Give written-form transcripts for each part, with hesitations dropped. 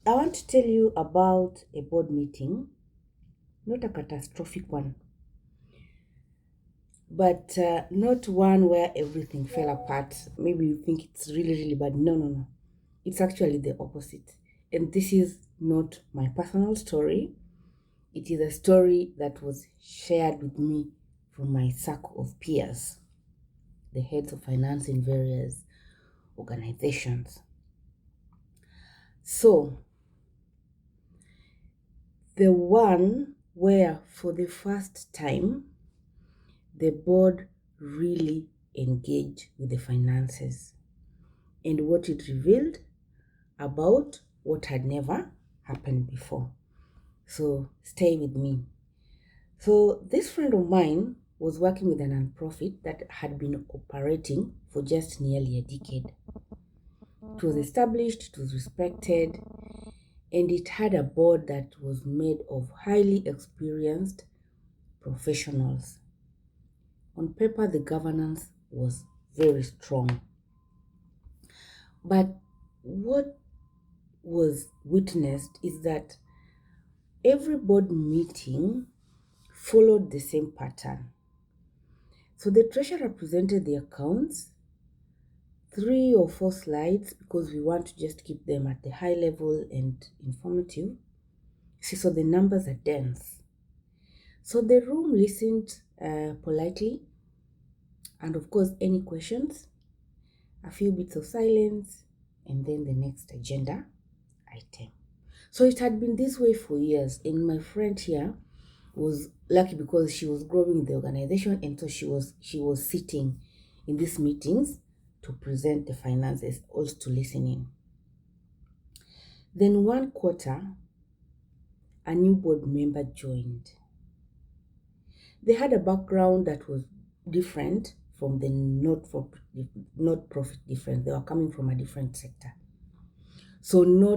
I want to tell you about a board meeting, not a catastrophic one, but not one where everything fell apart. Maybe you think it's really, really bad. No, no, no. It's actually the opposite. And this is not my personal story. It is a story that was shared with me from my circle of peers, the heads of finance in various organizations. So, the one where for the first time the board really engaged with the finances and what it revealed about what had never happened before. So stay with me. So this friend of mine was working with a non-profit that had been operating for just nearly a decade. It was established, it was respected, and it had a board that was made of highly experienced professionals. On paper, the governance was very strong. But what was witnessed is that every board meeting followed the same pattern. So the treasurer presented the accounts, 3 or 4 slides, because we want to just keep them at the high level and informative. See, so the numbers are dense. So the room listened politely, and of course, any questions, a few bits of silence, and then the next agenda item. So it had been this way for years, and my friend here was lucky because she was growing the organization, and so she was sitting in these meetings to present the finances, also to listen in. Then one quarter, a new board member joined. They had a background that was different from the not profit different. They were coming from a different sector. So no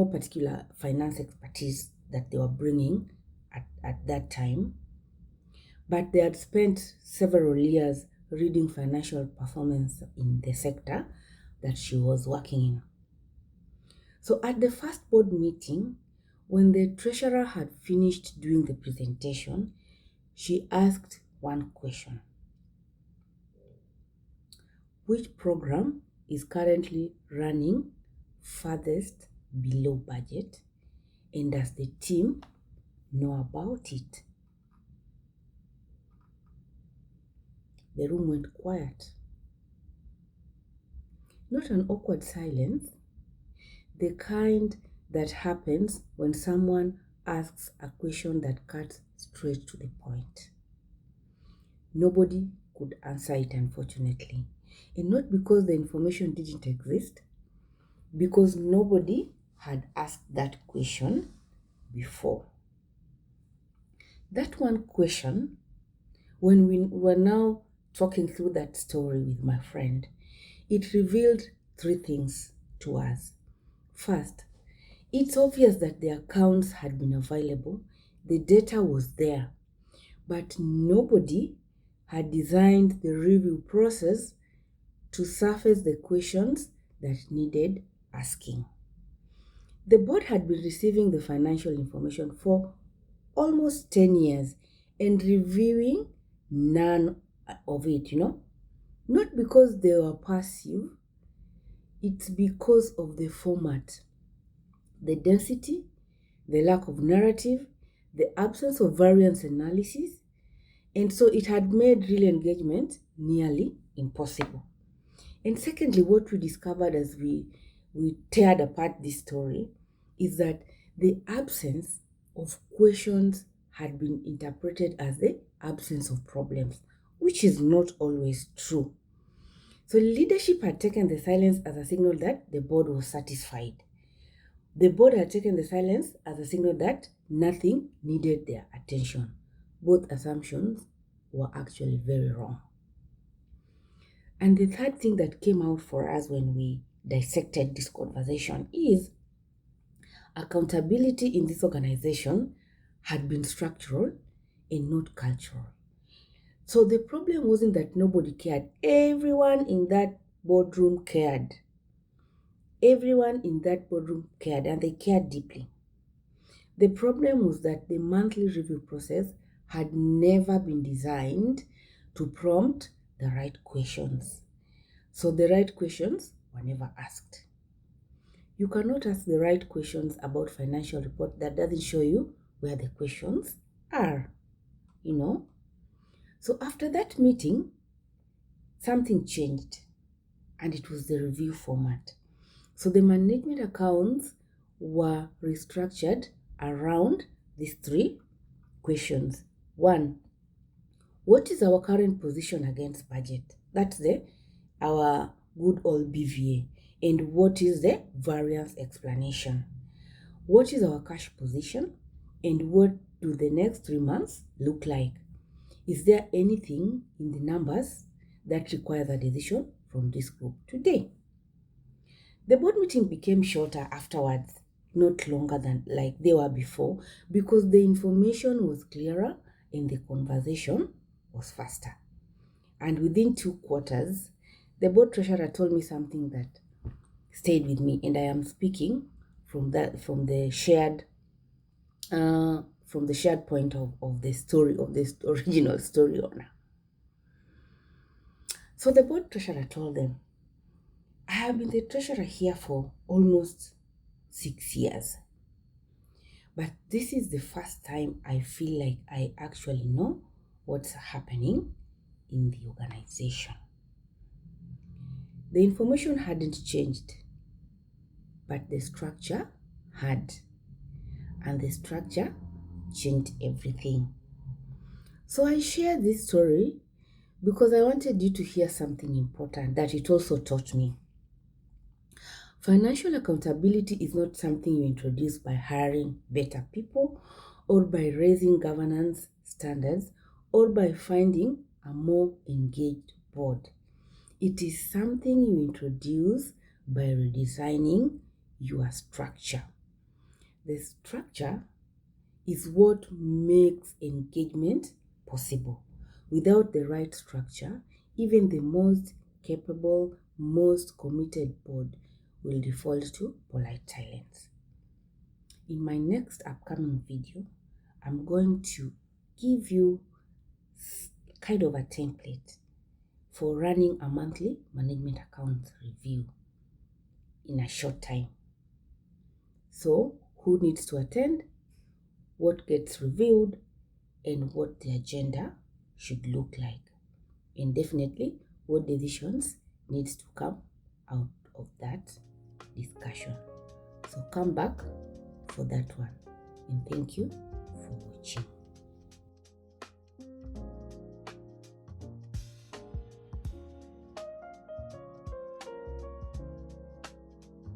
particular finance expertise that they were bringing at that time, but they had spent several years reading financial performance in the sector that she was working in. So at the first board meeting, when the treasurer had finished doing the presentation, she asked one question: which program is currently running farthest below budget, and does the team know about it? The room went quiet. Not an awkward silence, the kind that happens when someone asks a question that cuts straight to the point. Nobody could answer it, unfortunately. And not because the information didn't exist, because nobody had asked that question before. That one question, when we were now talking through that story with my friend, it revealed 3 things to us. First, it's obvious that the accounts had been available, the data was there, but nobody had designed the review process to surface the questions that needed asking. The board had been receiving the financial information for almost 10 years and reviewing none of it, Not because they were passive, it's because of the format, the density, the lack of narrative, the absence of variance analysis, and so it had made real engagement nearly impossible. And secondly, what we discovered as we teared apart this story is that the absence of questions had been interpreted as the absence of problems, which is not always true. So leadership had taken the silence as a signal that the board was satisfied. The board had taken the silence as a signal that nothing needed their attention. Both assumptions were actually very wrong. And the third thing that came out for us when we dissected this conversation is accountability in this organization had been structural and not cultural. So the problem wasn't that nobody cared. Everyone in that boardroom cared. Everyone in that boardroom cared, and they cared deeply. The problem was that the monthly review process had never been designed to prompt the right questions. So the right questions were never asked. You cannot ask the right questions about financial report that doesn't show you where the questions are, you know. So after that meeting, something changed, and it was the review format. So the management accounts were restructured around these three questions. One, what is our current position against budget? That's our good old BVA. And what is the variance explanation? What is our cash position? And what do the next 3 months look like? Is there anything in the numbers that requires a decision from this group today? The board meeting became shorter afterwards, not longer than like they were before, because the information was clearer and the conversation was faster. And within 2 quarters, the board treasurer told me something that stayed with me, and I am speaking from the shared point of the story of this original story owner. So the board treasurer told them, I have been the treasurer here for almost 6 years. But this is the first time I feel like I actually know what's happening in the organization. The information hadn't changed, but the structure had. And the structure changed everything. So I share this story because I wanted you to hear something important that it also taught me. Financial accountability is not something you introduce by hiring better people or by raising governance standards or by finding a more engaged board. It is something you introduce by redesigning your structure. The structure is what makes engagement possible. Without the right structure, even the most capable, most committed board will default to polite silence. In my next upcoming video, I'm going to give you kind of a template for running a monthly management account review in a short time. So, who needs to attend, what gets reviewed, and what the agenda should look like, and definitely what decisions needs to come out of that discussion. So come back for that one, and thank you for watching.